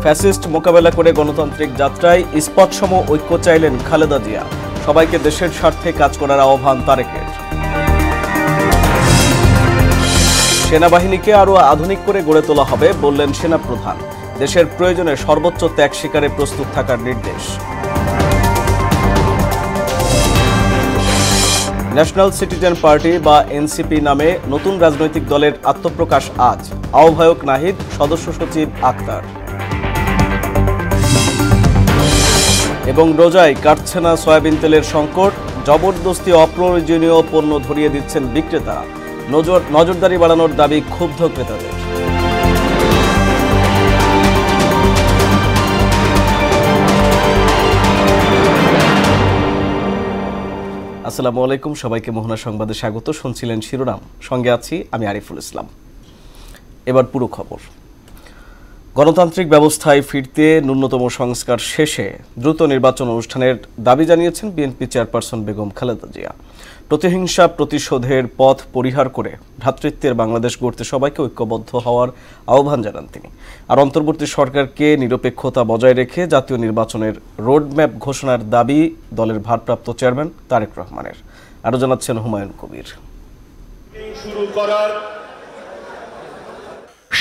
Fascist মোকাবেলা করে গণতান্ত্রিক যাত্রায় ইস্পাতসম ঐক্য চাইলেন খালেদা জিয়া। সবাইকে দেশের স্বার্থে কাজ করার আহ্বান তারেকের। সেনাবাহিনীকে আরও আধুনিক করে গড়ে তোলা হবে বললেন সেনাপ্রধান। দেশের প্রয়োজনে সর্বোচ্চ ত্যাগ স্বীকারে প্রস্তুত থাকার নির্দেশ। ন্যাশনাল সিটিজেন পার্টি বা এনসিপি নামে নতুন রাজনৈতিক দলের আত্মপ্রকাশ আজ। আহ্বায়ক নাহিদ, সদস্য সচিব আক্তার। এবং রোজায় কাটছে না সয়াবিন তেলের সংকট, জবরদস্তি অপ্রয়োজনীয় পণ্য ধরিয়ে দিচ্ছেন বিক্রেতা। নজরদারি বাড়ানোর দাবি ক্ষুব্ধ ক্রেতাদের। আসসালামু আলাইকুম, সবাইকে মোহনা সংবাদে স্বাগত। শুনছিলেন শিরোনাম, সঙ্গে আছি আমি আরিফুল ইসলাম। এবার পুরো খবর। গণতান্ত্রিক ব্যবস্থায় ফিরতে ন্যূনতম সংস্কার শেষে দ্রুত নির্বাচন অনুষ্ঠানের দাবি জানিয়েছেন বিএনপি চেয়ারপারসন বেগম খালেদা জিয়া। প্রতিহিংসা প্রতিশোধের পথ পরিহার করে ভ্রাতৃত্বের বাংলাদেশ গড়তে সবাইকে ঐক্যবদ্ধ হওয়ার আহ্বান জানান তিনি। আর অন্তর্বর্তী সরকারকে নিরপেক্ষতা বজায় রেখে জাতীয় নির্বাচনের রোডম্যাপ ঘোষণার দাবি দলের ভারপ্রাপ্ত চেয়ারম্যান তারেক রহমানের। আরও জানাচ্ছেন হুমায়ুন কবির।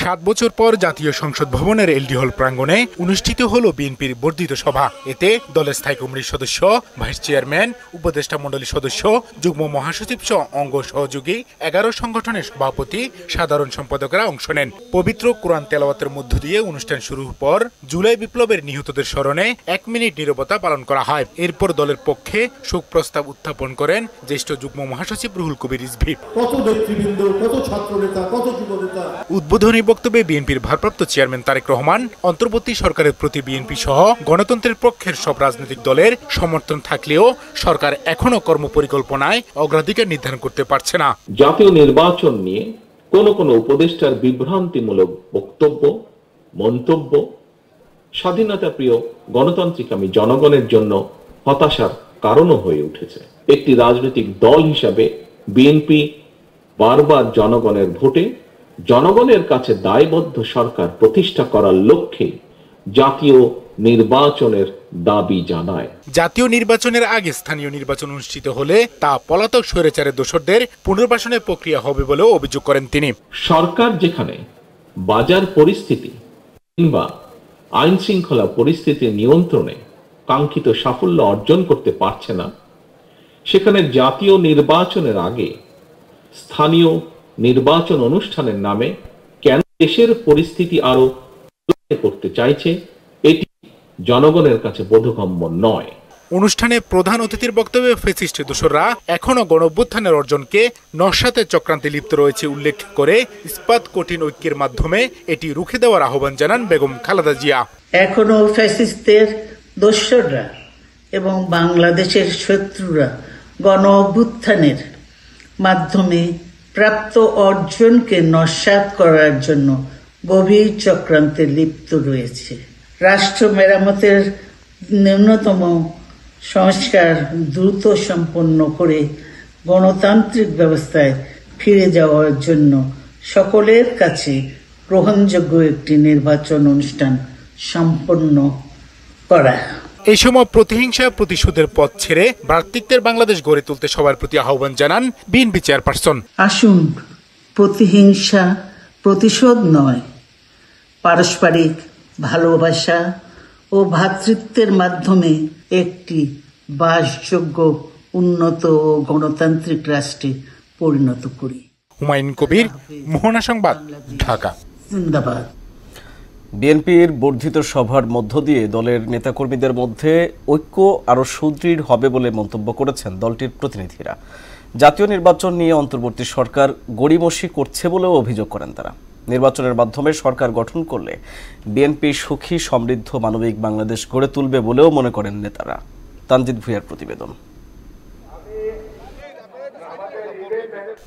7 বছর পর জাতীয় সংসদ ভবনের এলডি হল প্রাঙ্গণে অনুষ্ঠিত হল বিএনপির বর্ধিত সভা। এতে দলের স্থায়ী কমিটির সদস্য, ভাইস চেয়ারম্যান, উপদেষ্টা মণ্ডলীর সদস্য, যুগ্ম মহাসচিব সহ অঙ্গ সহযোগী 11 সংগঠনের সভাপতি, সাধারণ সম্পাদকরা অংশ নেন। পবিত্র কোরআন তেলাওয়াতের মধ্য দিয়ে অনুষ্ঠান শুরুর পর জুলাই বিপ্লবের নিহতদের স্মরণে 1 মিনিট নীরবতা পালন করা হয়। এরপর দলের পক্ষে শোক প্রস্তাব উত্থাপন করেন জ্যেষ্ঠ যুগ্ম মহাসচিব রুহুল কবির রিজভী। কত নেতৃবৃন্দ, কত ছাত্রনেতা, কত যুবনেতা। উদ্বোধনী বক্তব্যে বিএনপির ভারপ্রাপ্ত চেয়ারম্যান তারেক রহমান অন্তর্বর্তী সরকারের প্রতি বিএনপি সহ গণতন্ত্রের পক্ষের সব রাজনৈতিক দলের সমর্থন থাকলেও সরকার এখনো কর্মপরিকল্পনায় অগ্রাধিকার নির্ধারণ করতে পারছে না। জাতীয় নির্বাচন নিয়ে কোন উপদেষ্টার বিভ্রান্তিমূলক বক্তব্য, মন্তব্য স্বাধীনতা প্রিয় গণতান্ত্রিকামী জনগণের জন্য হতাশার কারণও হয়ে উঠেছে। একটি রাজনৈতিক দল হিসাবে বিএনপি বারবার জনগণের ভোটে জনগণের কাছে দায়বদ্ধ সরকার প্রতিষ্ঠা করার লক্ষ্যে জাতীয় নির্বাচনের দাবি জানায়। জাতীয় নির্বাচনের আগে স্থানীয় নির্বাচন অনুষ্ঠিত হলে তা পলাতক স্বৈরাচারের দোসরদের পুনর্বাসনের প্রক্রিয়া হবে বলেও অভিযোগ করেন তিনি। সরকার যেখানে বাজার পরিস্থিতি কিংবা আইন শৃঙ্খলা পরিস্থিতি নিয়ন্ত্রণে কাঙ্ক্ষিত সাফল্য অর্জন করতে পারছে না, সেখানে জাতীয় নির্বাচনের আগে স্থানীয় নির্বাচন অনুষ্ঠানের নামে কেন দেশের পরিস্থিতি আরো করতে চাইছে, এটি জনগণের কাছে বোধগম্য নয়। অনুষ্ঠানে প্রধান অতিথির বক্তব্যে ফ্যাসিস্ট দোসররা এখনো গণঅভ্যুত্থানের অর্জনকে নস্যাতের চক্রান্তে লিপ্ত রয়েছে উল্লেখ করে ইস্পাত কঠিন ঐক্যের মাধ্যমে এটি রুখে দেওয়ার আহ্বান জানান বেগম খালেদা জিয়া। এখনো ফ্যাসিস্টদের দোসররা এবং বাংলাদেশের শত্রুরা গণঅভ্যুত্থানের মাধ্যমে প্রাপ্ত অর্জনকে নস্যাৎ করার জন্য গভীর চক্রান্তে লিপ্ত রয়েছে। রাষ্ট্র মেরামতের ন্যূনতম সংস্কার দ্রুত সম্পন্ন করে গণতান্ত্রিক ব্যবস্থায় ফিরে যাওয়ার জন্য সকলের কাছে গ্রহণযোগ্য একটি নির্বাচন অনুষ্ঠান সম্পন্ন করা। এই সময় প্রতিহিংসা প্রতিশোধের পথ ছেড়ে ভ্রাতৃত্বের বাংলাদেশ গড়ে তুলতে সবার প্রতি আহ্বান জানান বিএনপি চেয়ারপারসন। আসুন প্রতিহিংসা প্রতিশোধ নয়, পারস্পরিক ভালোবাসা ও ভ্রাতৃত্বের মাধ্যমে একটি বাসযোগ্য, উন্নত ও গণতান্ত্রিক রাষ্ট্রে পরিণত করি। হুমায়ুন কবির, মোহনা সংবাদ, ঢাকা। জিন্দাবাদ। বিএনপির বর্ধিত সভার মধ্য দিয়ে দলের নেতাকর্মীদের মধ্যে ঐক্য আরও সুদৃঢ় হবে বলে মন্তব্য করেছেন দলটির প্রতিনিধিরা। জাতীয় নির্বাচন নিয়ে অন্তর্বর্তী সরকার গড়িমসি করছে বলেও অভিযোগ করেন তারা। নির্বাচনের মাধ্যমে সরকার গঠন করলে বিএনপি সুখী, সমৃদ্ধ, মানবিক বাংলাদেশ গড়ে তুলবে বলেও মনে করেন নেতারা। তানজিদ ভুঁইয়ার প্রতিবেদন।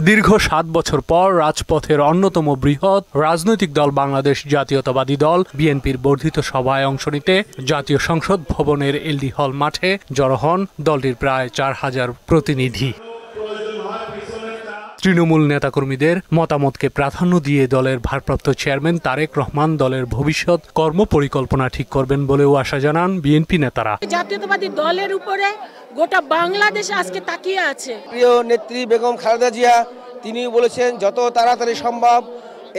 দীর্ঘ 7 বছর পর রাজপথের অন্যতম বৃহৎ রাজনৈতিক দল বাংলাদেশ জাতীয়তাবাদী দল বিএনপির বর্ধিত সভায় অংশ নিতে জাতীয় সংসদ ভবনের এলডি হল মাঠে জড়ো হন দলটির প্রায় 4000 প্রতিনিধি। তৃণমূল নেতাকর্মীদের মতামতকে প্রাধান্য দিয়ে দলের ভারপ্রাপ্ত চেয়ারম্যান তারেক রহমান দলের ভবিষ্যৎ কর্মপরিকল্পনা ঠিক করবেন বলেও আশা জানান বিএনপি নেতারা। জাতীয়তাবাদী দলের উপরে গোটা বাংলাদেশ আজকে তাকিয়ে আছে। প্রিয় নেত্রী বেগম খালেদা জিয়া তিনি বলেছেন যত তাড়াতাড়ি সম্ভব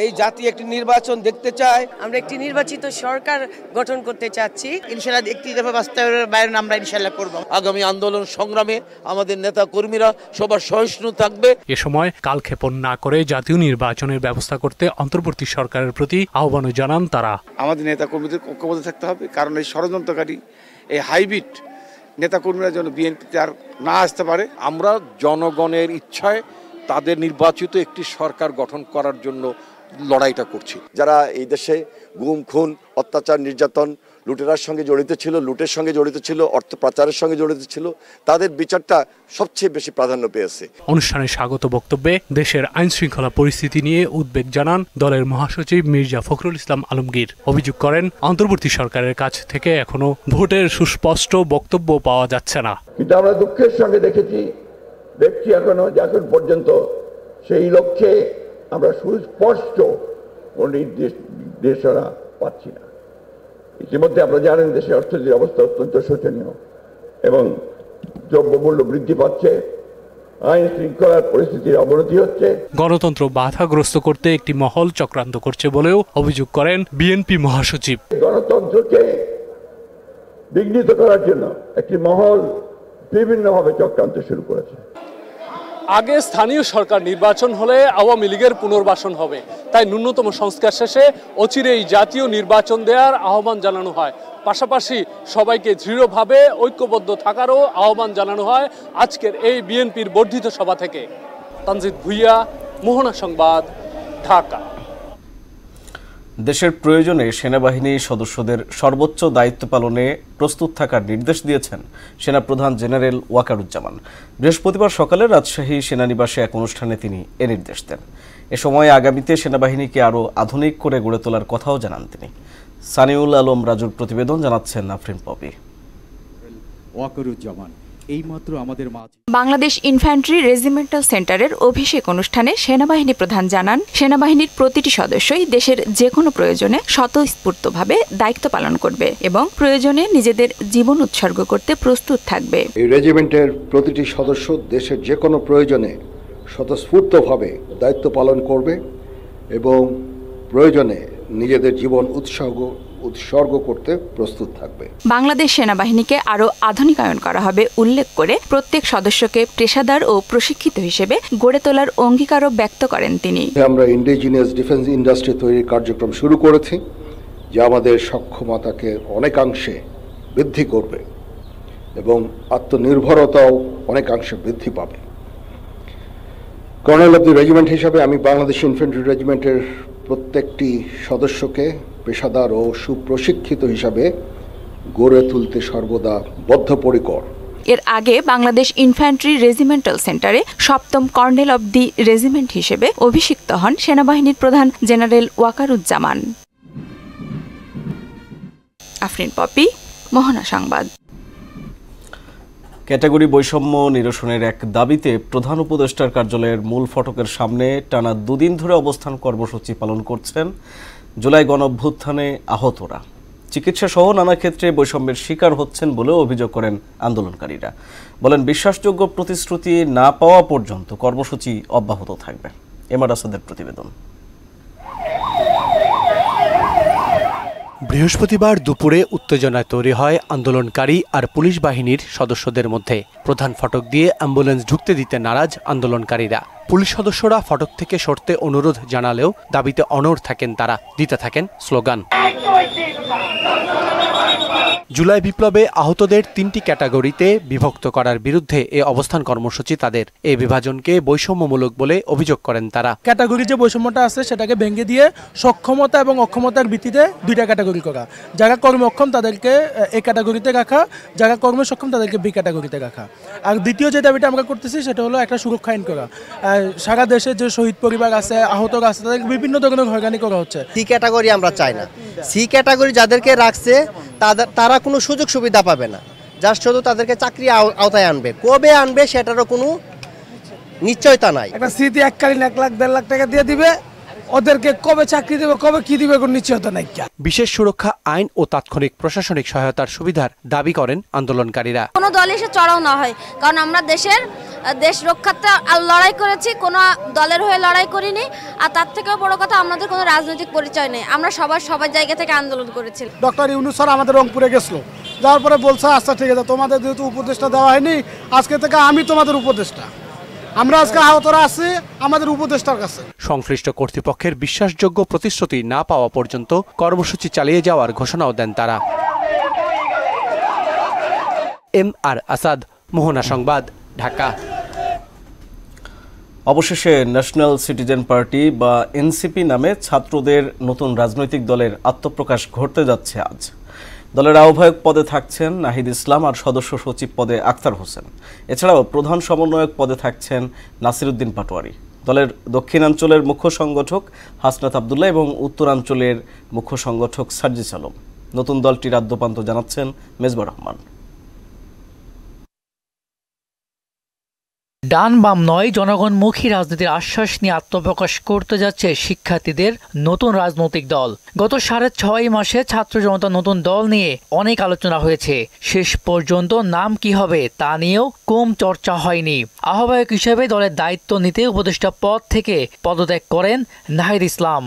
এই জাতি একটি নির্বাচন দেখতে চায়। আমরা একটি নির্বাচিত সরকার গঠন করতে চাচ্ছি, ইনশাআল্লাহ একটি দফা বাস্তবায়নের বাইরে আমরা ইনশাআল্লাহ করব। আগামী আন্দোলন সংগ্রামে আমাদের নেতা কর্মীরা সবার সহিষ্ণু থাকবে। এ সময় কালক্ষেপণ না করে জাতীয় নির্বাচনের ব্যবস্থা করতে অন্তর্বর্তী সরকারের প্রতি আহ্বানও জানান তারা। আমাদের নেতা কর্মীদের ঐক্যবদ্ধ থাকতে হবে, কারণ এই ষড়যন্ত্রকারী এই হাইব্রিড নেতাকর্মীরা যেন বিএনপিতে আর না আসতে পারে। আমরা জনগণের ইচ্ছায় তাদের নির্বাচিত একটি সরকার গঠন করার জন্য লড়াইটা করছি। যারা এই দেশে গুম খুন অত্যাচার নির্যাতন লুটেরার সঙ্গে জড়িত ছিল, লুটের সঙ্গে জড়িত ছিল, অর্থ পাচারের সঙ্গে জড়িত ছিল, তাদের বিচারটা সবচেয়ে বেশি প্রাধান্য পেয়েছে। অনুষ্ঠানে স্বাগত বক্তব্যে দেশের আইন শৃঙ্খলা পরিস্থিতি নিয়ে উদ্বেগ জানান দলের মহাসচিব মির্জা ফখরুল ইসলাম আলমগীর। অভিযোগ করেন অন্তর্বর্তী সরকারের কাছ থেকে এখনো ভোটের সুস্পষ্ট বক্তব্য পাওয়া যাচ্ছে না। কিন্তু আমরা দুঃখের সঙ্গে দেখছি এখনো এখন পর্যন্ত সেই লক্ষ্যে আমরা সুস্পষ্ট নির্দেশনা পাচ্ছি না। ইতিমধ্যে আপনারা জানেন দেশের অর্থনৈতিক অবস্থা অত্যন্ত শোচনীয় এবং দ্রব্যমূল্য বৃদ্ধি পাচ্ছে, আইন শৃঙ্খলার পরিস্থিতির অবনতি হচ্ছে। গণতন্ত্র বাধাগ্রস্ত করতে একটি মহল চক্রান্ত করছে বলেও অভিযোগ করেন বিএনপি মহাসচিব। গণতন্ত্রকে বিঘ্নিত করার জন্য একটি মহল বিভিন্নভাবে চক্রান্ত শুরু করেছে। আগে স্থানীয় সরকার নির্বাচন হলে আওয়ামী লীগের পুনর্বাসন হবে, তাই ন্যূনতম সংস্কার শেষে অচিরেই জাতীয় নির্বাচন দেওয়ার আহ্বান জানানো হয়। পাশাপাশি সবাইকে দৃঢ়ভাবে ঐক্যবদ্ধ থাকারও আহ্বান জানানো হয় আজকের এই বিএনপির বর্ধিত সভা থেকে। তানজিদ ভুইয়া, মোহনা সংবাদ, ঢাকা। দেশের প্রয়োজনে সেনাবাহিনী সদস্যদের সর্বোচ্চ দায়িত্ব পালনে প্রস্তুত থাকার নির্দেশ দিয়েছেন সেনাপ্রধান জেনারেল ওয়াকারুজ্জামান। বৃহস্পতিবার সকালে রাজশাহী সেনানিবাসে এক অনুষ্ঠানে তিনি এ নির্দেশ দেন। এ সময় আগামীতে সেনাবাহিনীকে আরও আধুনিক করে গড়ে তোলার কথাও জানান তিনি। সানিউল আলম রাজুর প্রতিবেদন, জানাচ্ছেন আফরিন পপি। ওয়াকারুজ্জামান এইমাত্র আমাদের মাঝে। বাংলাদেশ ইনফ্যান্ট্রি রেজিমেন্টাল সেন্টারের অভিষেক অনুষ্ঠানে সেনাবাহিনী প্রধান জানান, সেনাবাহিনীর প্রতিটি সদস্যই দেশের যে কোনো প্রয়োজনে স্বতঃস্ফূর্তভাবে দায়িত্ব পালন করবে এবং প্রয়োজনে নিজেদের জীবন উৎসর্গ করতে প্রস্তুত থাকবে। এই রেজিমেন্টের প্রতিটি সদস্য দেশের যে কোনো প্রয়োজনে স্বতঃস্ফূর্তভাবে দায়িত্ব পালন করবে এবং প্রয়োজনে নিজেদের জীবন উৎসর্গ করতে প্রস্তুত থাকবে। বাংলাদেশ সেনাবাহিনীকে আরও আধুনিকায়ন করা হবে উল্লেখ করে প্রত্যেক সদস্যকে পেশাদার ও প্রশিক্ষিত হিসেবে গড়ে তোলার অঙ্গীকারও ব্যক্ত করেন তিনি। আমরা ইন্ডিজিনিয়াস ডিফেন্স ইন্ডাস্ট্রি তৈরির কার্যক্রম শুরু করেছি, যা আমাদের সক্ষমতাকে অনেকাংশে বৃদ্ধি করবে এবং আত্মনির্ভরতাও অনেকাংশে বৃদ্ধি পাবে। কর্নেল অব দি রেজিমেন্ট হিসাবে আমি বাংলাদেশ ইনফ্যান্ট্রি রেজিমেন্টের প্রত্যেকটি সদস্যকে পেশাদার ও সুপ্রশিক্ষিত হিসাবে গড়ে তুলতে সর্বদা বদ্ধপরিকর। এর আগে বাংলাদেশ ইনফ্যান্ট্রি রেজিমেন্টাল সেন্টারে ৭ম কর্নেল অব দি রেজিমেন্ট হিসেবে অভিষিক্ত হন সেনাবাহিনীর প্রধান জেনারেল ওয়াকারুজ্জামান। আফরিন পপি, মোহনা সংবাদ। ক্যাটাগরি বৈষম্য নিরসনের এক দাবিতে প্রধান উপদেষ্টার কার্যালয়ের মূল ফটকের সামনে টানা 2 দিন ধরে অবস্থান কর্মসূচি পালন করছেন জুলাই গণঅভ্যুত্থানে আহতরা। চিকিৎসা সহ নানা ক্ষেত্রে বৈষম্যের শিকার হচ্ছেন বলেও অভিযোগ করেন আন্দোলনকারীরা। বলেন, বিশ্বাসযোগ্য প্রতিশ্রুতি না পাওয়া পর্যন্ত কর্মসূচি অব্যাহত থাকবে। এমআর আসাদের প্রতিবেদন। বৃহস্পতিবার দুপুরে উত্তেজনা তৈরি হয় আন্দোলনকারী আর পুলিশ বাহিনীর সদস্যদের মধ্যে। প্রধান ফটক দিয়ে অ্যাম্বুলেন্স ঢুকতে দিতে নারাজ আন্দোলনকারীরা। পুলিশ সদস্যরা ফটক থেকে সরতে অনুরোধ জানালেও দাবিতে অনড় থাকেন তারা, দিতে থাকেন স্লোগান। জুলাই বিপ্লবে আহতদের 3টি ক্যাটাগরিতে বিভক্ত করার বিরুদ্ধে এ অবস্থান কর্মসূচি তাদের। এই বিভাজনকে বৈষম্যমূলক বলে অভিযোগ করেন তারা। ক্যাটাগরি যে বৈষম্যটা আছে সেটাকে ভেঙে দিয়ে সক্ষমতা এবং অক্ষমতার ভিত্তিতে 2টা ক্যাটাগরি করা। যারা কর্মক্ষম তাদেরকে এ ক্যাটাগরিতে রাখা, যারা কর্মসক্ষম তাদেরকে বি ক্যাটাগরিতে রাখা। আর দ্বিতীয় যে দাবিটা আমরা করতেছি সেটা হলো একটা সুরক্ষা আইন করা। সারা দেশে যে শহীদ পরিবার আছে, আহতরা আছে, তাদেরকে বিভিন্ন ধরনের হয়রানি করা হচ্ছে। সি ক্যাটাগরি আমরা চাই না। সি ক্যাটাগরি যাদেরকে রাখছে তারা কোনো সুযোগ সুবিধা পাবে না, জাস্ট শুধু তাদেরকে চাকরি আওতায় আনবে। কবে আনবে সেটারও কোনো নিশ্চয়তা নাই। একটা স্মৃতি এককালীন 1 লাখ 1.5 লাখ টাকা দিয়ে দিবে, ওদেরকে কবে চাকরি দেবে কবে কি দিবে কোনো নিশ্চয়তা নাই। বিশেষ সুরক্ষা আইন ও তাৎক্ষণিক প্রশাসনিক সহায়তার সুবিধার দাবি করেন আন্দোলনকারীরা। কোনো দল এসে চড়াও না হয়, কারণ আমরা দেশ রক্ষার্থে লড়াই করেছি, কোনো দলের হয়ে লড়াই করিনি। আর তার থেকেও বড় কথা, আমাদের কোনো রাজনৈতিক পরিচয় নেই, আমরা সবার জায়গা থেকে আন্দোলন করেছি। ডক্টর ইউনূস স্যার আমাদের রংপুরে গেছিল, যাওয়ার পরে বলছে আচ্ছা ঠিক আছে, তোমাদের যেহেতু উপদেষ্টা দেওয়া হয়নি, আজকে থেকে আমি তোমাদের উপদেষ্টা। আমরা আজকে আহতরা আছি আমাদের উপদেষ্টার কাছে। সংশ্লিষ্ট কর্তৃপক্ষের বিশ্বাসযোগ্য প্রতিশ্রুতি না পাওয়া পর্যন্ত কর্মসূচি চালিয়ে যাওয়ার ঘোষণাও দেন তারা। MR আসাদ, মোহনা সংবাদ, ঢাকা। অবশেষে ন্যাশনাল সিটিজেন পার্টি বা এনসিপি নামে ছাত্রদের নতুন রাজনৈতিক দলের আত্মপ্রকাশ ঘটতে যাচ্ছে আজ। দলের আহ্বায়ক পদে থাকছেন নাহিদ ইসলাম আর সদস্য সচিব পদে আক্তার হোসেন। এছাড়াও প্রধান সমন্বয়ক পদে থাকছেন নাসিরউদ্দিন পাটোয়ারি। দলের দক্ষিণাঞ্চলের মুখ্য সংগঠক হাসনাত আবদুল্লাহ এবং উত্তরাঞ্চলের মুখ্য সংগঠক সার্জিস আলম। নতুন দলটির আদ্যপান্ত জানাচ্ছেন মেজবা রহমান। ডান বাম নয়, জনগণমুখী রাজনীতির আশ্বাস নিয়ে আত্মপ্রকাশ করতে যাচ্ছে শিক্ষার্থীদের নতুন রাজনৈতিক দল। গত 6.5 মাসে ছাত্র জনতা নতুন দল নিয়ে অনেক আলোচনা হয়েছে। শেষ পর্যন্ত নাম কি হবে তা নিয়েও কম চর্চা হয়নি। আহ্বায়ক হিসেবে দলের দায়িত্ব নিতে উপদেষ্টা পদ থেকে পদত্যাগ করেন নাহিদ ইসলাম।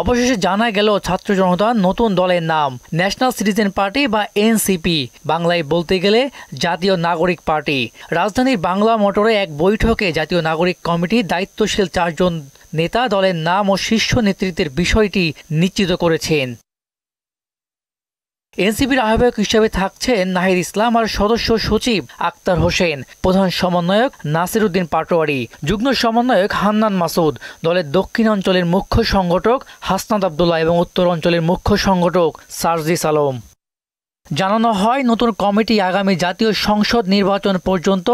অবশেষে জানা গেল ছাত্র জনতার নতুন দলের নাম ন্যাশনাল সিটিজেন পার্টি বা এনসিপি, বাংলায় বলতে গেলে জাতীয় নাগরিক পার্টি। রাজধানীর বাংলা মোটরে এক বৈঠকে জাতীয় নাগরিক কমিটির দায়িত্বশীল 4 জন নেতা দলের নাম ও শীর্ষ নেতৃত্বের বিষয়টি নিশ্চিত করেছেন। এনসিপির আহ্বায়ক হিসেবে থাকছেন নাহিদ ইসলাম আর সদস্য সচিব আক্তার হোসেন, প্রধান সমন্বয়ক নাসিরউদ্দিন পাটোয়ারি, যুগ্ম সমন্বয়ক হান্নান মাসুদ, দলের দক্ষিণাঞ্চলের মুখ্য সংগঠক হাসনাত আবদুল্লাহ এবং উত্তরাঞ্চলের মুখ্য সংগঠক সার্জিস আলম। জানানো হয় নতুন কমিটি আগামী জাতীয় সংসদ নির্বাচন পর্যন্ত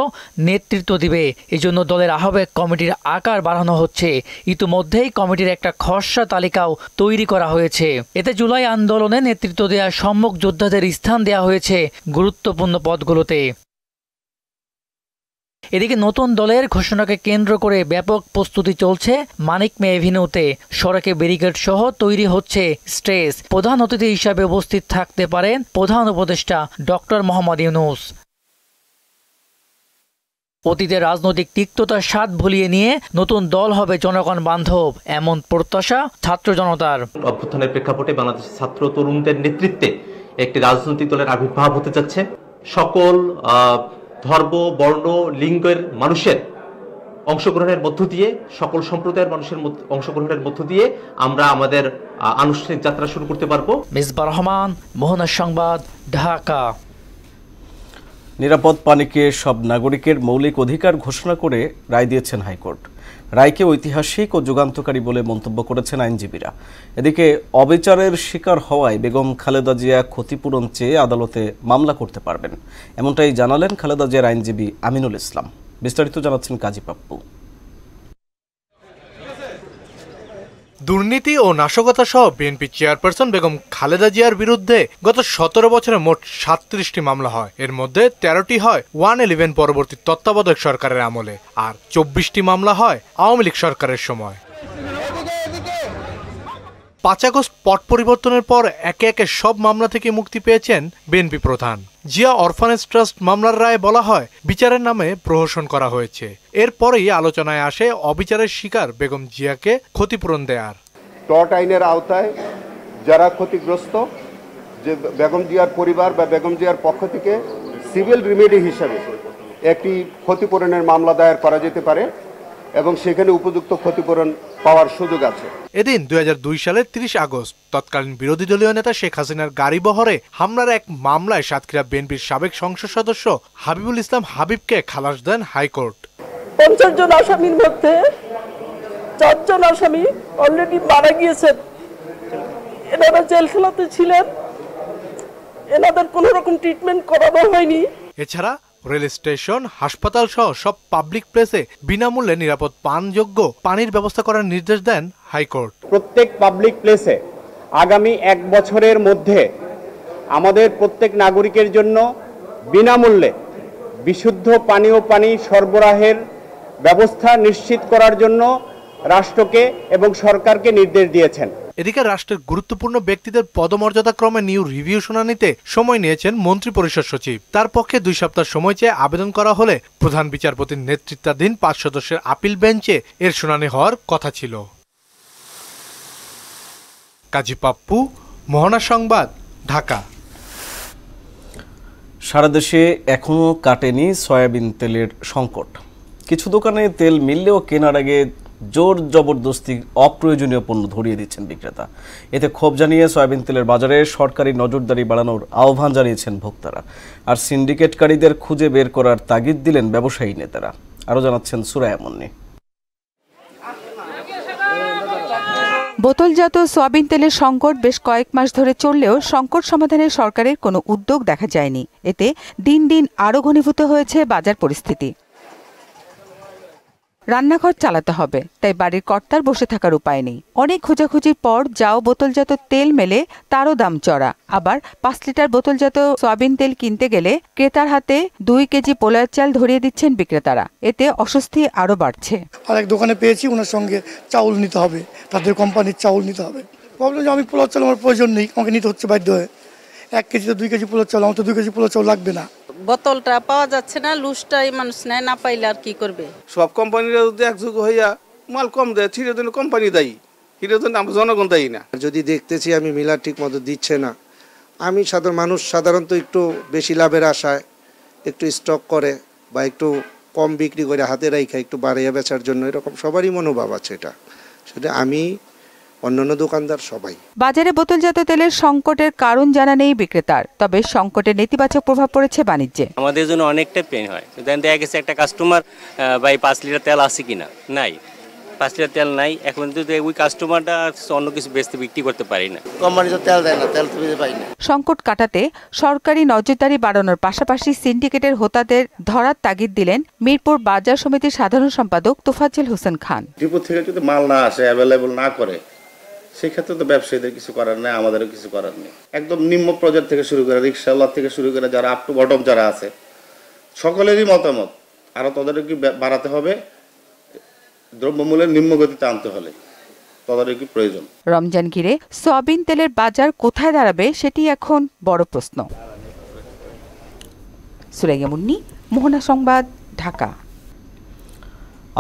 নেতৃত্ব দিবে। এজন্য দলের আহ্বায়ক কমিটির আকার বাড়ানো হচ্ছে। ইতিমধ্যেই কমিটির একটা খসড়া তালিকাও তৈরি করা হয়েছে। এতে জুলাই আন্দোলনে নেতৃত্ব দেওয়া সম্মুখ যোদ্ধাদের স্থান দেওয়া হয়েছে গুরুত্বপূর্ণ পদগুলোতে। এদিকে নতুন দলের ঘোষণাকে কেন্দ্র করে ব্যাপক প্রস্তুতি চলছে মানিক মে এভিনিউতে। সড়কে ব্যারিকেড সহ তৈরি হচ্ছে স্টেজ। প্রধান অতিথি হিসাবে উপস্থিত থাকতে পারেন প্রধান উপদেষ্টা ডক্টর মোহাম্মদ ইউনূস। অতীতের রাজনৈতিক তিক্ততার স্বাদ ভুলিয়ে নিয়ে নতুন দল হবে জনগণ বান্ধব, এমন প্রত্যাশা ছাত্র জনতার। অভ্যুত্থানের প্রেক্ষাপটে বাংলাদেশের ছাত্র তরুণদের নেতৃত্বে একটি রাজনৈতিক দলের আবির্ভাব হতে যাচ্ছে। সকল ধর্ম, বর্ণ, লিঙ্গের মানুষের অংশগ্রহণের মধ্য দিয়ে, সকল সম্প্রদায়ের মানুষের অংশগ্রহণের মধ্য দিয়ে আমরা আমাদের আনুষ্ঠানিক যাত্রা শুরু করতে পারবো। মেজবা রহমান, মোহনা সংবাদ, ঢাকা। নিরাপদ পানিকে সব নাগরিকের মৌলিক অধিকার ঘোষণা করে রায় দিয়েছেন হাইকোর্ট। রায়কে ঐতিহাসিক ও যুগান্তকারী বলে মন্তব্য করেছেন আইনজীবীরা। এদিকে অবিচারের শিকার হওয়ায় বেগম খালেদা জিয়া ক্ষতিপূরণ চেয়ে আদালতে মামলা করতে পারবেন, এমনটাই জানালেন খালেদা জিয়ার আইনজীবী আমিনুল ইসলাম। বিস্তারিত জানাচ্ছেন কাজী পাপ্পু। দুর্নীতি ও নাশকতা সহ বিএনপি চেয়ারপারসন বেগম খালেদা জিয়ার বিরুদ্ধে গত 17 বছরে মোট 37টি মামলা হয়। এর মধ্যে 13টি হয় 111 পরবর্তী তত্ত্বাবধায়ক সরকারের আমলে, আর 24টি মামলা হয় আওয়ামী লীগ সরকারের সময়। 5 আগস্ট পট পরিবর্তনের পর একে একে সব মামলা থেকে মুক্তি পেয়েছেন বিএনপি প্রধান। জিয়া অরফানেজ ট্রাস্ট মামলার রায়ে বলা হয় বিচারের নামে প্রহসন করা হয়েছে। এরপরেই আলোচনায় আসে অবিচারের শিকার বেগম জিয়াকে ক্ষতিপূরণ দেয়ার। টর্ট আইনের আওতায় যারা ক্ষতিগ্রস্ত, যে বেগম জিয়ার পরিবার বা বেগম জিয়ার পক্ষ থেকে সিভিল রিমেডি হিসেবে একটি ক্ষতিপূরণের মামলা দায়ের করা যেতে পারে এবং সেখানে উপযুক্ত ক্ষতিপূরণ পাওয়ার সুযোগ আছে। এদিন 2002 সালের 30 আগস্ট তৎকালীন বিরোধী দলীয় নেতা শেখ হাসিনার গাড়ি বহরে হামলার এক মামলায় সাতক্ষীরা বিএনপির সাবেক সংসদ সদস্য হাবিবুল ইসলাম হাবিবকে খালাস দেন হাইকোর্ট। 50 জন আসামির মধ্যে 4 জন আসামি অলরেডি মারা গিয়েছেন। এনারা জেলখানাতে ছিলেন, এনাদের কোনো রকম ট্রিটমেন্ট করানো হয়নি। এছাড়া রেল স্টেশন, হাসপাতাল সহ সব পাবলিক প্লেসে বিনামূল্যে নিরাপদ পানযোগ্য পানির ব্যবস্থা করার নির্দেশ দেন হাইকোর্ট। প্রত্যেক পাবলিক প্লেসে আগামী 1 বছরের মধ্যে আমাদের প্রত্যেক নাগরিকের জন্য বিনামূল্যে বিশুদ্ধ পানীয় পানি সরবরাহের ব্যবস্থা নিশ্চিত করার জন্য রাষ্ট্রকে এবং সরকারকে নির্দেশ দিয়েছেন। এদিকে রাষ্ট্রের গুরুত্বপূর্ণ ব্যক্তিদের পদমর্যাদাক্রমে নিউ রিভিউ শুনানিতে সময় নিয়েছেন মন্ত্রিপরিষদ সচিব। তার পক্ষে 2 সপ্তাহ সময় চেয়ে আবেদন করা হলে প্রধান বিচারপতির নেতৃত্বাধীন 5 সদস্যের আপিল বেঞ্চে এর শুনানি হওয়ার কথা ছিল। কাজী পাপ্পু, মোহনা সংবাদ, ঢাকা। সারা দেশে এখনও কাটেনি সয়াবিন তেলের সংকট। কিছু দোকানে তেল মিললেও কেনার আগে জোর জবরদস্তি অপ্রয়োজনীয় পণ্য ধরিয়ে দিচ্ছেন বিক্রেতা। এতে ক্ষোভ জানিয়ে সয়াবিন তেলের বাজারে সরকারি নজরদারি বাড়ানোর আহ্বান জানিয়েছেন ভোক্তারা। আর সিন্ডিকেটকারীদের খুঁজে বের করার তাগিদ দিলেন ব্যবসায়ী নেতারা। আরও জানাচ্ছেন সুরায়া মুন্নি। বোতলজাত সয়াবিন তেলের সংকট বেশ কয়েক মাস ধরে চললেও সংকট সমাধানে সরকারের কোনো উদ্যোগ দেখা যায়নি। এতে দিন দিন আরও ঘনীভূত হয়েছে বাজার পরিস্থিতি। রান্নাঘর চালাতে হবে, তাই বাড়ির কর্তার বসে থাকার উপায় নেই। অনেক খোঁজাখুঁজির পর যাও বোতলজাত তেল মেলে, তারও দাম চড়া। আবার 5 লিটার বোতলজাত সয়াবিন তেল কিনতে গেলে ক্রেতার হাতে 2 কেজি পোলার চাল ধরিয়ে দিচ্ছেন বিক্রেতারা। এতে অস্বস্তি আরও বাড়ছে। আরেক দোকানে পেয়েছি, ওনার সঙ্গে চাউল নিতে হবে, তাদের কোম্পানির চাউল নিতে হবে। প্রবলেম যে আমি পোলার চাল আমার প্রয়োজন নেই, আমাকে নিতে হচ্ছে বাধ্য হয়ে। 1 কেজিতে 2 কেজি পোলার চাল, আমার তো 2 কেজি পোলার চাল লাগবে না। বোতলটা পাওয়া যাচ্ছে না, লুজটাই মানুষ নেয়, না পাইলে আর কি করবে। সব কোম্পানিরা যদি একযোগ হইয়া মাল কম দেয়, সেটার জন্য কোম্পানি দায়ী, সেটার জন্য আমরা জনগণ দায়ী না। যদি দেখতেছি আমি মিলার ঠিক মতো দিচ্ছে না, আমি সাধারণ মানুষ সাধারণত একটু বেশি লাভের আশায় একটু স্টক করে বা একটু কম বিক্রি করে হাতে রাখা একটু বাড়িয়ে বেচার জন্য, এরকম সবারই মনোভাব আছে। সেটা আমি, অন্যান্য দোকানদার, সবাই। বাজারে বোতলজাত তেলের সংকটের কারণ জানা নেই বিক্রেতার, তবে সংকটের নেতিবাচক প্রভাব পড়েছে বাণিজ্যে। আমাদের জন্য অনেকটা পেন হয়। দেখা গেছে একটা কাস্টমার ভাই 5 লিটার তেল আছে কিনা, নাই, 5 লিটার তেল নাই। এখন যদি ওই কাস্টমারটা অন্য কিছু বেচতে বিক্রি করতে পারি না, কোম্পানি তো তেল দেয় না, তেল তো পাই না। সংকট কাটাতে সরকারি নজরদারি বাড়ানোর পাশাপাশি সিন্ডিকেটের হোতাদের ধরার তাগিদ দিলেন মিরপুর বাজার সমিতির সাধারণ সম্পাদক তোফাজ্জল হোসেন খান। ডিপো থেকে যদি মাল না আসে, অ্যাভেলেবল না করে, সেক্ষেত্রে তো ব্যবসায়ীদের কিছু করার নেই, আমাদেরও কিছু করার নেই। একদম নিম্ন পর্যায় থেকে শুরু করে, রিক্সাওয়ালা থেকে শুরু করে যারা আপ টু বটম যারা আছে, সকলেরই মতামত আরো তদারকি বাড়াতে হবে। দ্রব্যমূল্যের নিম্নগতিতে আনতে হলে তদারকি প্রয়োজন। রমজান ঘিরে সয়াবিন তেলের বাজার কোথায় দাঁড়াবে সেটি এখন বড় প্রশ্ন। সুরাইয়া মুন্নি, মোহনা সংবাদ, ঢাকা।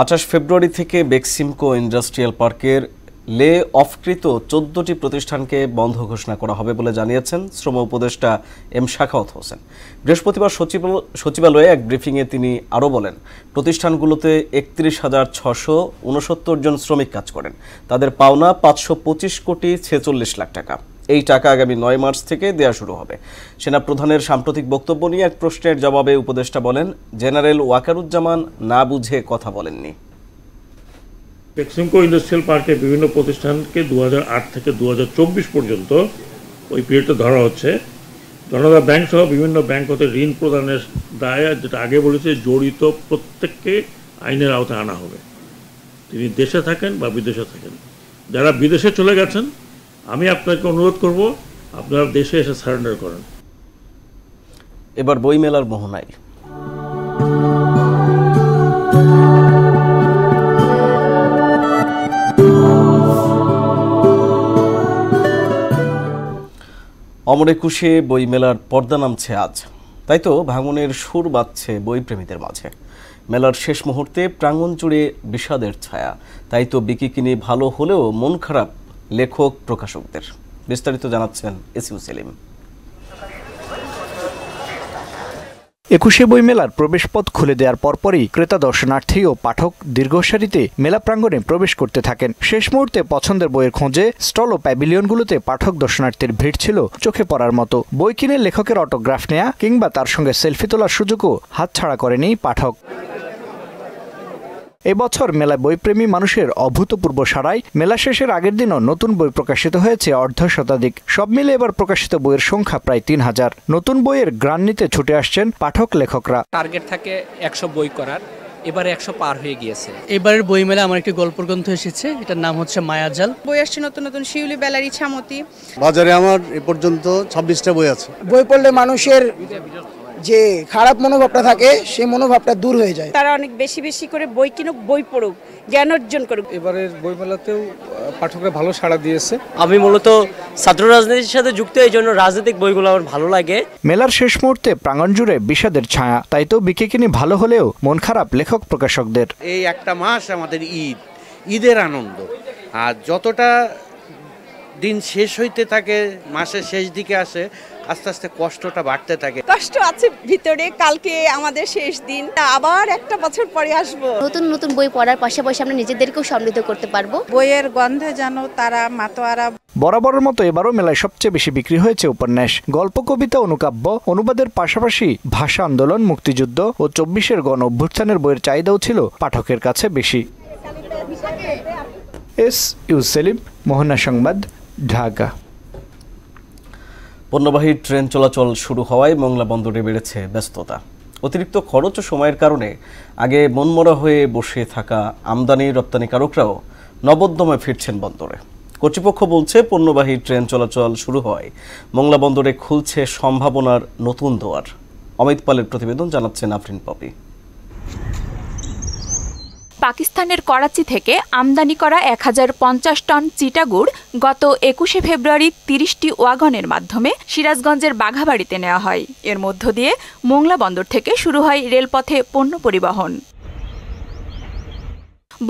28 ফেব্রুয়ারি থেকে বেক্সিমকো ইন্ডাস্ট্রিয়াল পার্কের লে অফকৃত 14টি প্রতিষ্ঠানকে বন্ধ ঘোষণা করা হবে বলে জানিয়েছেন শ্রম উপদেষ্টা এম শাখাওয়াত হোসেন। বৃহস্পতিবার সচিবালয়ে এক ব্রিফিংয়ে তিনি আরও বলেন, প্রতিষ্ঠানগুলোতে 31,669 জন শ্রমিক কাজ করেন। তাদের পাওনা 525 কোটি 46 লাখ টাকা। এই টাকা আগামী 9 মার্চ থেকে দেয়া শুরু হবে। সেনাপ্রধানের সাম্প্রতিক বক্তব্য নিয়ে এক প্রশ্নের জবাবে উপদেষ্টা বলেন, জেনারেল ওয়াকারুজ্জামান না বুঝে কথা বলেননি। বেক্সিমকো ইন্ডাস্ট্রিয়াল পার্কে বিভিন্ন প্রতিষ্ঠানকে 2008 থেকে 2024 পর্যন্ত ওই পিরিয়ডটা ধরা হচ্ছে। জনতা ব্যাংক সহ বিভিন্ন ব্যাংক হতে ঋণ প্রদানের দায়ে, যেটা আগে বলেছে, জড়িত প্রত্যেককে আইনের আওতায় আনা হবে, তিনি দেশে থাকেন বা বিদেশে থাকেন। যারা বিদেশে চলে গেছেন, আমি আপনাকে অনুরোধ করব আপনারা দেশে এসে সারেন্ডার করেন। এবার বইমেলার মোহনায়। অমর একুশে বইমেলার পর্দা নামছে আজ, তাই তো ভাঙনের সুর বাজছে বইপ্রেমীদের মাঝে। মেলার শেষ মুহূর্তে প্রাঙ্গণ জুড়ে বিষাদের ছায়া, তাই তো বিকিকিনি ভালো হলেও মন খারাপ লেখক প্রকাশকদের। বিস্তারিত জানাচ্ছেন এসইউ সেলিম। 21শে বইমেলার প্রবেশপথ খুলে দেওয়ার পরপরই ক্রেতা, দর্শনার্থী ও পাঠক দীর্ঘ সারিতে মেলা প্রাঙ্গণে প্রবেশ করতে থাকেন। শেষ মুহূর্তে পছন্দের বইয়ের খোঁজে স্টল ও প্যাভিলিয়নগুলোতে পাঠক দর্শনার্থীর ভিড় ছিল চোখে পড়ার মতো। বই কিনে লেখকের অটোগ্রাফ নেয়া কিংবা তার সঙ্গে সেলফি তোলার সুযোগও হাতছাড়া করেনি পাঠক। এবছর মেলায় বইপ্রেমী মানুষের অভূতপূর্ব সাড়ায় মেলা শেষের আগের দিনও নতুন বই প্রকাশিত হয়েছে 1/2 সব মিলে এবার প্রকাশিত বইয়ের সংখ্যা প্রায় 3000। নতুন বইয়ের গ্রান নিতে ছুটে আসছেন পাঠক লেখকরা। টার্গেট থাকে 100 বই করার, এবারে 100 পার হয়ে গিয়েছে। এবারের বইমেলা আমার একটি গল্পগ্রন্থ এসেছে, এটার নাম হচ্ছে মায়াজাল। বই আসছে নতুন নতুন, শিউলি, বেলার, ইছামতি। বাজারে আমার এ পর্যন্ত 26টা বই আছে। বই পড়লে মানুষের যে খারাপ মনোভাবটা থাকে সেই মনোভাবটা দূর হয়ে যায়। তারা অনেক বেশি বেশি করে বই কিনুক, বই পড়ুক, জ্ঞান অর্জন করুক। এবারের বইমেলাতেও পাঠকরা ভালো সাড়া দিয়েছে। আমি মূলত ছাত্র রাজনীতির সাথে যুক্ত, এই জন্য রাজনৈতিক বইগুলো আমার ভালো লাগে। মেলার শেষ মুহূর্তে প্রাঙ্গণ জুড়ে বিষাদের ছায়া, তাই তো বিক্রি ভালো হলেও মন খারাপ লেখক প্রকাশকদের। এই একটা মাস আমাদের ঈদের আনন্দ, আর যতটা দিন শেষ হইতে থাকে, মাসের শেষ দিকে আসে, আস্তে আস্তে কষ্টটা বাড়তে থাকে। কষ্ট আছে ভিতরে, কালকে আমাদের শেষ দিন, আবার একটা বছর পরে আসবো। নতুন নতুন বই পড়ার পাশাপাশি আমরা নিজেদেরকেও সমৃদ্ধ করতে পারবো। বইয়ের গন্ধে যেন তারা মাতোয়ারা। বরাবরের মতো এবারও মেলায় সবচেয়ে বেশি বিক্রি হয়েছে উপন্যাস, গল্প, কবিতা, অনুকাব্য, অনুবাদের পাশাপাশি ভাষা আন্দোলন, মুক্তিযুদ্ধ ও ২৪-এর গণ অভ্যুত্থানের বইয়ের চাহিদাও ছিল পাঠকের কাছে বেশি। ইউ সেলিম, মোহনা সংবাদ, ঢাকা। পণ্যবাহী ট্রেন চলাচল শুরু হওয়ায় মোংলা বন্দরে বেড়েছে ব্যস্ততা। অতিরিক্ত খরচ ও সময়ের কারণে আগে মনমরা হয়ে বসে থাকা আমদানি রপ্তানিকারকরাও নবোদ্যমে ফিরছেন বন্দরে। কর্তৃপক্ষ বলছে, পণ্যবাহী ট্রেন চলাচল শুরু হওয়ায় মোংলা বন্দরে খুলছে সম্ভাবনার নতুন দুয়ার। অমিত পালের প্রতিবেদন, জানাচ্ছেন আফরিন পপি। পাকিস্তানের করাচি থেকে আমদানি করা ১০৫০ টন চিটাগুড় গত ২১শে ফেব্রুয়ারি ৩০টি ওয়াগনের মাধ্যমে সিরাজগঞ্জের বাঘাবাড়িতে নেওয়া হয়। এর মধ্য দিয়ে মোংলা বন্দর থেকে শুরু হয় রেলপথে পণ্য পরিবহন।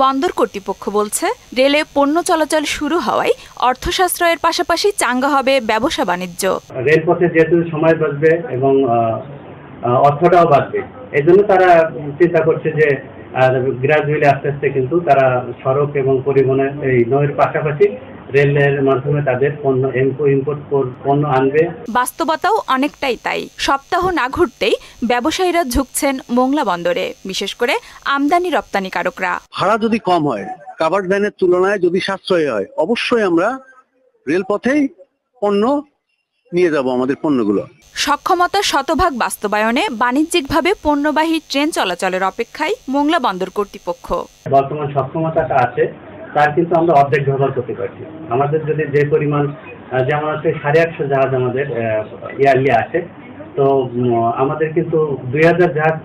বন্দর কর্তৃপক্ষ বলছে, রেলে পণ্য চলাচল শুরু হওয়ায় অর্থ সাশ্রয়ের পাশাপাশি চাঙ্গা হবে ব্যবসা বাণিজ্য। রেলপথে যেহেতু সময় বাঁচবে এবং অর্থটাও বাঁচবে, এই জন্য তারা চিন্তা করছে যে গ্রাজুয়ালি আস্তে আস্তে কিন্তু তারা সড়ক এবং পরিবহনের এই নৌর পাশাপাশি রেলের মাধ্যমে তাদের পণ্য ইম্পোর্ট পণ্য আনবে। বাস্তবতাও অনেকটাই তাই। সপ্তাহ না ঘুরতেই ব্যবসায়ীরা ঝুঁকছেন মোংলা বন্দরে, বিশেষ করে আমদানি রপ্তানিকারকরা। ভাড়া যদি কম হয়, কাভার্ড ভ্যানের তুলনায় যদি সাশ্রয় হয়, অবশ্যই আমরা রেলপথেই পণ্য নিয়ে যাব আমাদের পণ্যগুলো। সক্ষমতা শতভাগ বাস্তবায়নে বাণিজ্যিকভাবে পণ্যবাহী ট্রেন চলাচলের অপেক্ষায় মোংলা বন্দর কর্তৃপক্ষ। বর্তমান সক্ষমতাটা আছে, তার কিন্তু আমরা অর্ধেক ব্যবহার করতে পারছি। আমাদের যদি যে পরিমাণ, যেমন আছে 850 জাহাজ আমাদের ইয়ারলি আছে, তো আমাদের কিন্তু 2000 জাহাজ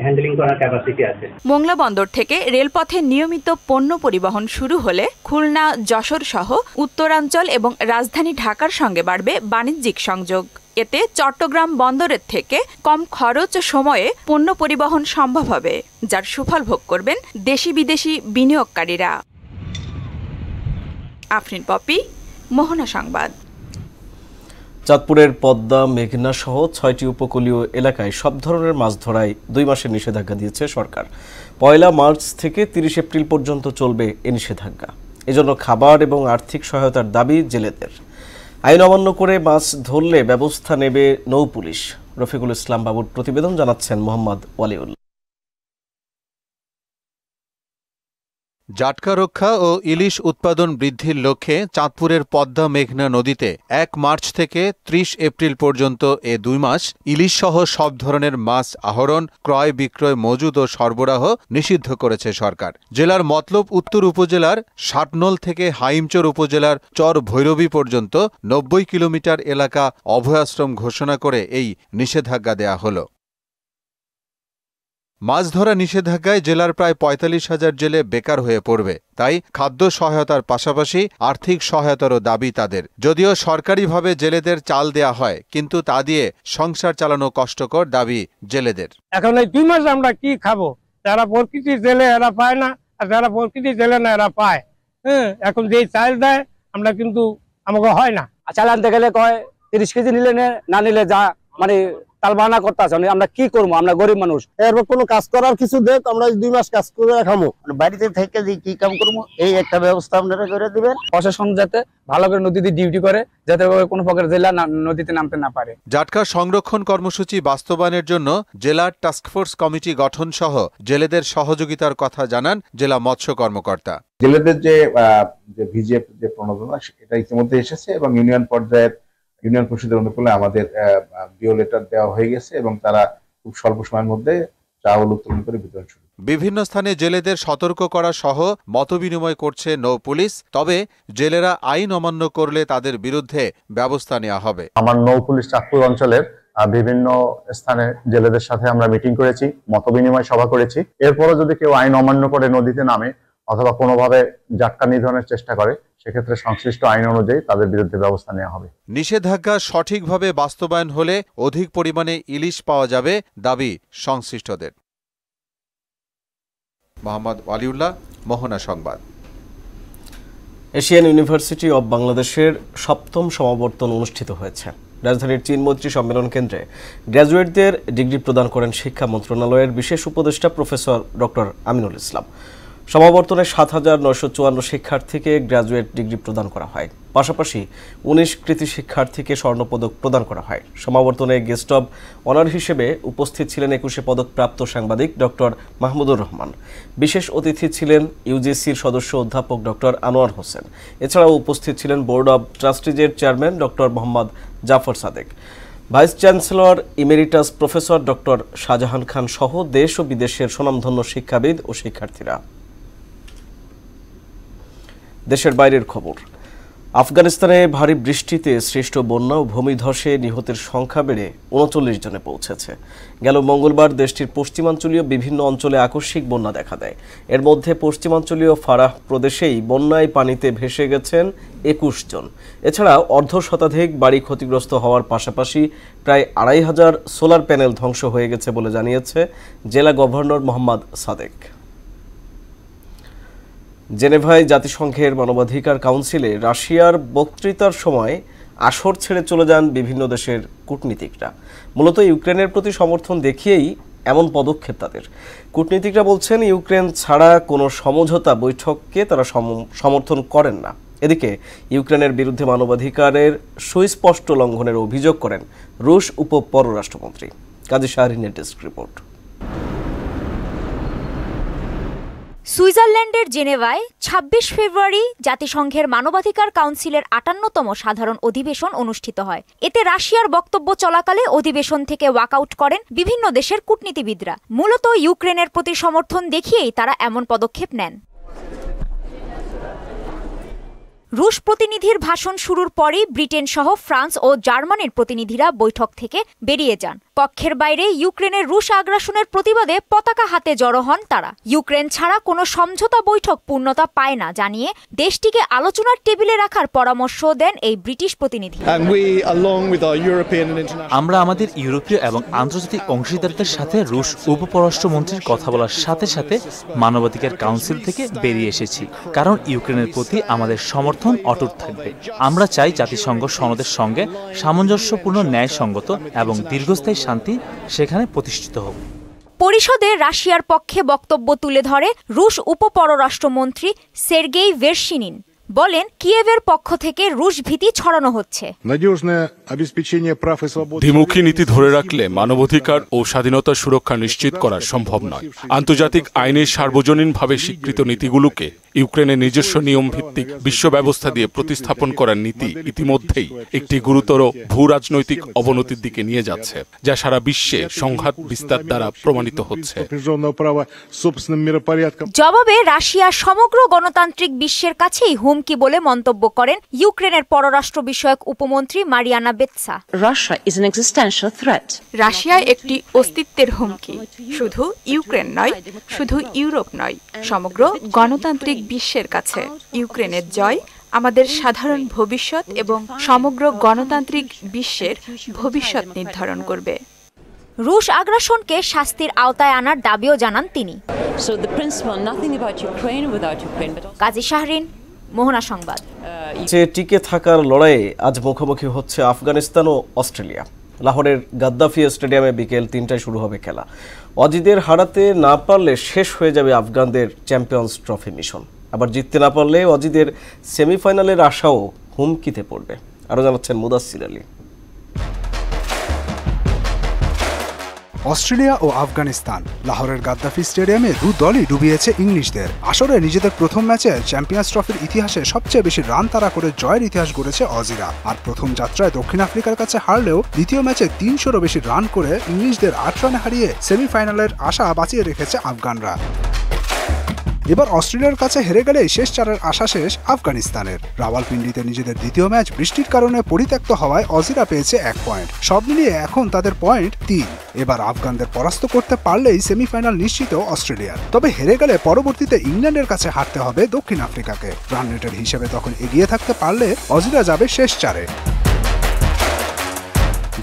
হ্যান্ডেলিং করার ক্যাপাসিটি আছে। মোংলা বন্দর থেকে রেলপথে নিয়মিত পণ্য পরিবহন শুরু হলে খুলনা, যশোর সহ উত্তরাঞ্চল এবং রাজধানী ঢাকার সঙ্গে বাড়বে বাণিজ্যিক সংযোগ। এতে চট্টগ্রাম বন্দরের থেকে কম খরচ ও সময়ে পণ্য পরিবহন সম্ভব হবে, যার সুফল ভোগ করবেন দেশি বিদেশি বিনিয়োগকারীরা। আফরিন পপি, মোহনা সংবাদ। চাঁদপুরের পদ্মা, মেঘনা সহ 6টি উপকূলীয় এলাকায় সব ধরনের মাছ ধরায় 2 মাসের নিষেধাজ্ঞা দিয়েছে সরকার। 1 মার্চ থেকে 30 এপ্রিল পর্যন্ত চলবে এ নিষেধাজ্ঞা। এজন্য খাবার এবং আর্থিক সহায়তার দাবি জেলেদের। আইন অমান্য করে মাছ ধরলে ব্যবস্থা নেবে নৌ পুলিশ। রফিকুল ইসলাম বাবুর প্রতিবেদন, জানাচ্ছেন মোহাম্মদ ওয়ালিউল্লাহ। জাটকা রক্ষা ও ইলিশ উৎপাদন বৃদ্ধির লক্ষ্যে চাঁদপুরের পদ্মা, মেঘনা নদীতে 1 মার্চ থেকে 30 এপ্রিল পর্যন্ত এ 2 মাস ইলিশ সহ সব ধরনের মাছ আহরণ, ক্রয়, বিক্রয়, মজুদ ও সরবরাহ নিষিদ্ধ করেছে সরকার। জেলার মতলব উত্তর উপজেলার ষাটনল থেকে হাইমচর উপজেলার চর ভৈরবী পর্যন্ত 90 কিলোমিটার এলাকা অভয়াশ্রম ঘোষণা করে এই নিষেধাজ্ঞা দেয়া হলো। মাছ ধরা নিষেধাজ্ঞায় জেলার প্রায় ৪৫,০০০ জেলে বেকার হয়ে পড়বে। তাই খাদ্য সহায়তার পাশাপাশি আর্থিক সহায়তারও দাবি তাদের। যদিও সরকারিভাবে জেলেদের চাল দেয়া হয়, কিন্তু তা দিয়ে সংসার চালানো কষ্টকর, দাবি জেলেদের। এখন এই 2 মাস আমরা কি খাবো? যারা প্রকৃতির জেলে এরা পায় না, আর যারা প্রকৃতির জেলে না এরা পায়। এখন যে চাল দেয় আমরা কিন্তু আমাকে হয় না। চাল আনতে গেলে কয় 30 কেজি নিলে না নিলে যা, মানে তালবানা করতে আছে। আমরা কি করবো? আমরা গরিব মানুষ। এরপর কোনো কাজ করার কিছু দেখ, আমরা 2 মাস কাজ করে রাখামো, বাড়িতে থেকে কি কাম করবো, এই একটা ব্যবস্থা আপনারা করে দিবেন। প্রশাসন যাতে ভালো করে নদীতে ডিউটি করে, যাতে কোনো প্রকার জেলা নদীতে নামতে না পারে। জাটকা সংরক্ষণ কর্মসূচি বাস্তবায়নের জন্য জেলার টাস্কফোর্স কমিটি গঠন সহ জেলেদের সহযোগিতার কথা জানান জেলা মৎস্য কর্মকর্তা। জেলেদের যে ভিজিএফ যে প্রণোদনা, এটা ইতিমধ্যে এসেছে এবং ইউনিয়ন পর্যায়ের ইউনিয়ন পরিষদের অনুকূলে আমাদের বিও লেটার দেওয়া হয়ে গেছে এবং তারা খুব স্বল্প সময়ের মধ্যে চাউল উত্তোলন করে বিতরণ শুরু। বিভিন্ন স্থানে জেলেদের সতর্ক করা সহ মতবিনিময় করছে নৌ পুলিশ। তবে জেলেরা আইন অমান্য করলে তাদের বিরুদ্ধে ব্যবস্থা নেওয়া হবে। আমার নৌ পুলিশ চাঁদপুর অঞ্চলের বিভিন্ন স্থানে জেলেদের সাথে আমরা মিটিং করেছি, মতবিনিময় সভা করেছি। এরপরও যদি কেউ আইন অমান্য করে নদীতে নামে অথবা কোনোভাবে জাটকা নিধনের চেষ্টা করে, সেক্ষেত্রে সংশ্লিষ্ট আইন অনুযায়ী তাদের বিরুদ্ধে ব্যবস্থা নেওয়া হবে। নিষেধাজ্ঞা সঠিকভাবে বাস্তবায়ন হলে অধিক পরিমাণে ইলিশ পাওয়া যাবে, দাবি সংশ্লিষ্টদের। মোহাম্মদ ওয়ালিউল্লাহ, মোহনা সংবাদ। এশিয়ান ইউনিভার্সিটি অব বাংলাদেশের 7ম সমাবর্তন অনুষ্ঠিত হয়েছে। রাজধানীর চীন মৈত্রী সম্মেলন কেন্দ্রে গ্র্যাজুয়েটদের ডিগ্রি প্রদান করেন শিক্ষা মন্ত্রণালয়ের বিশেষ উপদেষ্টা প্রফেসর ডক্টর আমিনুল ইসলাম। সমাবর্তনে ৭,৯৫৪ শিক্ষার্থীকে গ্র্যাজুয়েট ডিগ্রি প্রদান করা হয়। পাশাপাশি 19 কৃতি শিক্ষার্থীকে স্বর্ণপদক প্রদান করা হয়। সমাবর্তনে গেস্ট অব অনার হিসেবে উপস্থিত ছিলেন 21 পদকপ্রাপ্ত সাংবাদিক ডক্টর মাহমুদুর রহমান। বিশেষ অতিথি ছিলেন ইউজিসির সদস্য অধ্যাপক ডক্টর আনোয়ার হোসেন। এছাড়াও উপস্থিত ছিলেন বোর্ড অব ট্রাস্টিজের chairman doctor Mohammad Jafar Sadeq, vice chancellor emeritus professor doctor Shahjahan Khan সহ দেশ ও বিদেশের স্বনামধন্য শিক্ষাবিদ ও শিক্ষার্থীরা। দেশের বাইরের খবর। আফগানিস্তানে ভারী বৃষ্টিতে সৃষ্ট বন্যা ও ভূমিধসে নিহতের সংখ্যা বেড়ে 39 জনে পৌঁছেছে। গেল মঙ্গলবার দেশটির পশ্চিমাঞ্চলীয় বিভিন্ন অঞ্চলে আকস্মিক বন্যা দেখা দেয়। এর মধ্যে পশ্চিমাঞ্চলীয় ফারাহ প্রদেশেই বন্যায় পানিতে ভেসে গেছেন 21 জন। এছাড়া অর্ধশতাধিক বাড়ি ক্ষতিগ্রস্ত হওয়ার পাশাপাশি প্রায় 2,500 সোলার প্যানেল ধ্বংস হয়ে গেছে বলে জানিয়েছে জেলা গভর্নর মোহাম্মদ সাদেক। জেনেভায় জাতিসংঘের মানবাধিকার কাউন্সিলে রাশিয়ার বক্তৃতার সময় আসর ছেড়ে চলে যান বিভিন্ন দেশের কূটনীতিকরা। মূলত ইউক্রেনের প্রতি সমর্থন দেখিয়েই এমন পদক্ষেপ তাদের। কূটনীতিকরা বলছেন, ইউক্রেন ছাড়া কোনো সমঝোতা বৈঠককে তারা সমর্থন করেন না। এদিকে ইউক্রেনের বিরুদ্ধে মানবাধিকারের সুস্পষ্ট লঙ্ঘনের অভিযোগ করেন রুশ উপ পররাষ্ট্রমন্ত্রী। কাজী শাহরিনের ডেস্ক রিপোর্ট। সুইজারল্যান্ডের জেনেভায় ২৬ ফেব্রুয়ারি জাতিসংঘের মানবাধিকার কাউন্সিলের ৫৮তম সাধারণ অধিবেশন অনুষ্ঠিত হয়। এতে রাশিয়ার বক্তব্য চলাকালে অধিবেশন থেকে ওয়াকআউট করেন বিভিন্ন দেশের কূটনীতিবিদরা। মূলত ইউক্রেনের প্রতি সমর্থন দেখিয়েই তারা এমন পদক্ষেপ নেন। রুশ প্রতিনিধির ভাষণ শুরুর পরই ব্রিটেন সহ ফ্রান্স ও জার্মানির প্রতিনিধিরা বৈঠক থেকে বেরিয়ে যান। কক্ষের বাইরে ইউক্রেনের রুশ আগ্রাসনের প্রতিবাদে পতাকা হাতে জড়ো হন তারা। ইউক্রেন ছাড়া কোনো সমঝোতা বৈঠক পূর্ণতা পায় না জানিয়ে দেশটিকে আলোচনার টেবিলে রাখার পরামর্শ দেন এই ব্রিটিশ প্রতিনিধি। আমরা আমাদের ইউরোপীয় এবং আন্তর্জাতিক অংশীদারদের সাথে রুশ উপপররাষ্ট্রমন্ত্রীর কথা বলার সাথে সাথে মানবাধিকার কাউন্সিল থেকে বেরিয়ে এসেছি, কারণ ইউক্রেনের প্রতি আমাদের সমর্থন অটুট থাকবে। আমরা চাই জাতিসংঘ সনদের সঙ্গে সামঞ্জস্যপূর্ণ, ন্যায়সঙ্গত এবং দীর্ঘস্থায়ী শান্তি সেখানে প্রতিষ্ঠিত হোক। পরিষদে রাশিয়ার পক্ষে বক্তব্য তুলে ধরে রুশ উপপররাষ্ট্রমন্ত্রী সের্গেই ভেরশিনিন। বলেন, কিয়েভের পক্ষ থেকে রুশ ভীতি ছড়ানো হচ্ছে। দ্বিমুখী নীতি ধরে রাখলে মানবাধিকার ও স্বাধীনতার সুরক্ষা নিশ্চিত করা সম্ভব নয়। আন্তর্জাতিক আইনের সার্বজনীনভাবে স্বীকৃত নীতিগুলোকে ইউক্রেনের নিজস্ব নিয়ম ভিত্তিক বিশ্ব ব্যবস্থা দিয়ে প্রতিস্থাপন করার নীতি ইতিমধ্যেই একটি গুরুতর ভূ রাজনৈতিক অবনতির দিকে নিয়ে যাচ্ছে, যা সারা বিশ্বে সংঘাত বিস্তার দ্বারা প্রমাণিত হচ্ছে। জবাবে রাশিয়া সমগ্র গণতান্ত্রিক বিশ্বের কাছেই হুমকি বলে মন্তব্য করেন ইউক্রেনের পররাষ্ট্র বিষয়ক উপমন্ত্রী মারিয়ানা বেতসা। রাশিয়া একটি অস্তিত্বের হুমকি, শুধু ইউক্রেন নয়, শুধু ইউরোপ নয়, সমগ্র গণতান্ত্রিক বিশ্বের কাছে। ইউক্রেনের জয় আমাদের সাধারণ ভবিষ্যৎ এবং সমগ্র গণতান্ত্রিক বিশ্বের ভবিষ্যৎ নির্ধারণ করবে। রুশ আগ্রাসনকে শাস্তির আওতায় আনার দাবিও জানান তিনি। কাজী শাহরিন, মোহনা সংবাদ। যে টিকে থাকার লড়াইয়ে আজ মুখোমুখি হচ্ছে আফগানিস্তান ও অস্ট্রেলিয়া। লাহোরের গাদ্দাফি স্টেডিয়ামে বিকেল ৩টায় শুরু হবে খেলা। অজিদের হারাতে না পারলে শেষ হয়ে যাবে আফগানদের চ্যাম্পিয়ন্স ট্রফি মিশন। আবার জিততে না পারলে অজিদের সেমিফাইনালের আশাও হুমকিতে পড়বে। আরও জানাচ্ছেন মুদাসসির আলী। অস্ট্রেলিয়া ও আফগানিস্তান লাহোরের গাদ্দাফি স্টেডিয়ামে দু দলই ডুবিয়েছে ইংলিশদের। আসরে নিজেদের প্রথম ম্যাচে চ্যাম্পিয়ন্স ট্রফির ইতিহাসে সবচেয়ে বেশি রান তাড়া করে জয়ের ইতিহাস গড়েছে অজিরা। আর প্রথম যাত্রায় দক্ষিণ আফ্রিকার কাছে হারলেও দ্বিতীয় ম্যাচে ৩০০রও বেশি রান করে ইংলিশদের ৮ রানে হারিয়ে সেমিফাইনালের আশা বাঁচিয়ে রেখেছে আফগানরা। এবার অস্ট্রেলিয়ার কাছে হেরে গেলেই শেষ চারের আশা শেষ আফগানিস্তানের। রাওয়ালপিন্ডিতে নিজেদের দ্বিতীয় ম্যাচ বৃষ্টির কারণে পরিত্যক্ত হওয়ায় অজিরা পেয়েছে 1 পয়েন্ট। সব মিলিয়ে এখন তাদের পয়েন্ট 3। এবার আফগানদের পরাস্ত করতে পারলেই সেমিফাইনাল নিশ্চিত অস্ট্রেলিয়ার। তবে হেরে গেলে পরবর্তীতে ইংল্যান্ডের কাছে হারতে হবে দক্ষিণ আফ্রিকাকে। রান রেটের হিসেবে তখন এগিয়ে থাকতে পারলে অজিরা যাবে শেষ চারে।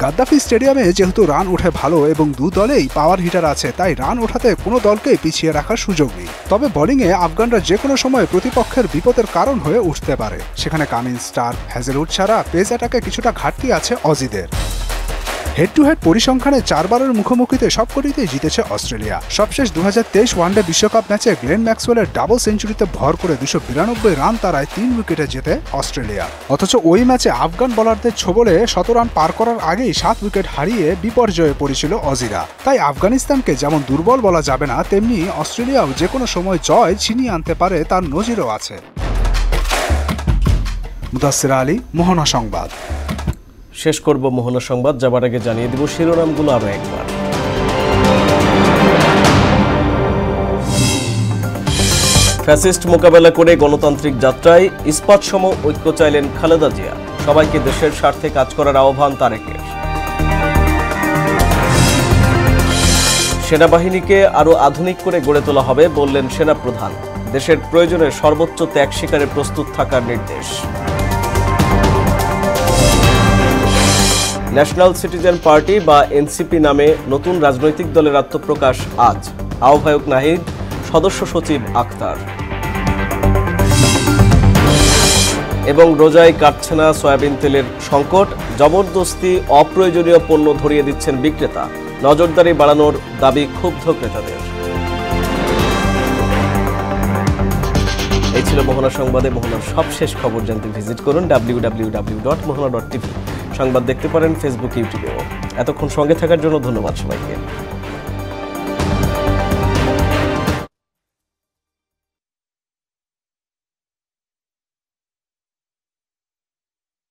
গাদ্দাফি স্টেডিয়ামে যেহেতু রান ওঠে ভালো এবং দু দলেই পাওয়ার হিটার আছে, তাই রান ওঠাতে কোনো দলকেই পিছিয়ে রাখার সুযোগ নেই। তবে বোলিংয়ে আফগানরা যে কোনো সময় প্রতিপক্ষের বিপদের কারণ হয়ে উঠতে পারে। সেখানে কামিন্স, স্টার্ক, হ্যাজেলউড ছাড়া পেস অ্যাটাকে কিছুটা ঘাটতি আছে অজিদের। হেড টু হেড পরিসংখ্যানে 4 বারের মুখোমুখিতে সবকটিতেই জিতেছে অস্ট্রেলিয়া। সবশেষ 2023 ওয়ানডে বিশ্বকাপ ম্যাচে গ্লেন ম্যাক্সওয়েলের ডাবল সেঞ্চুরিতে ভর করে 292 রান তাড়ায় 3 উইকেটে জেতে অস্ট্রেলিয়া। অথচ ওই ম্যাচে আফগান বোলারদের ছোবলে 100 রান পার করার আগেই 7 উইকেট হারিয়ে বিপর্যয়ে পড়েছিল অজিরা। তাই আফগানিস্তানকে যেমন দুর্বল বলা যাবে না, তেমনি অস্ট্রেলিয়াও যে কোনো সময় জয় ছিনিয়ে আনতে পারে তার নজিরও আছে। মুদাসসির আলী, মোহনা সংবাদ। শেষ করব মোহনা সংবাদ, যাবার আগে জানিয়ে দিব শিরোনামগুলো আরো একবার। ফ্যাসিস্ট মোকাবেলা করে গণতান্ত্রিক যাত্রায় ইস্পাতসম ঐক্য চাইলেন খালেদা জিয়া। সবাইকে দেশের স্বার্থে কাজ করার আহ্বান তারেকের। সেনাবাহিনীকে আরো আধুনিক করে গড়ে তোলা হবে বললেন সেনাপ্রধান। দেশের প্রয়োজনে সর্বোচ্চ ত্যাগ স্বীকারে প্রস্তুত থাকার নির্দেশ। ন্যাশনাল সিটিজেন পার্টি বা এনসিপি নামে নতুন রাজনৈতিক দলের আত্মপ্রকাশ আজ। আহ্বায়ক নাহিদ, সদস্য সচিব আক্তার। এবং রোজায় কাটছে না সয়াবিন তেলের সংকট, জবরদস্তি অপ্রয়োজনীয় পণ্য ধরিয়ে দিচ্ছেন বিক্রেতা। নজরদারি বাড়ানোর দাবি ক্ষুব্ধ ক্রেতাদের। এই ছিল মোহনা সংবাদে। মোহনার সবশেষ খবর জানতে ভিজিট করুন www.mohana.tv। সংবাদ দেখতে পারেন ফেসবুক, ইউটিউবেও। এতক্ষণ সঙ্গে থাকার জন্য ধন্যবাদ সবাইকে।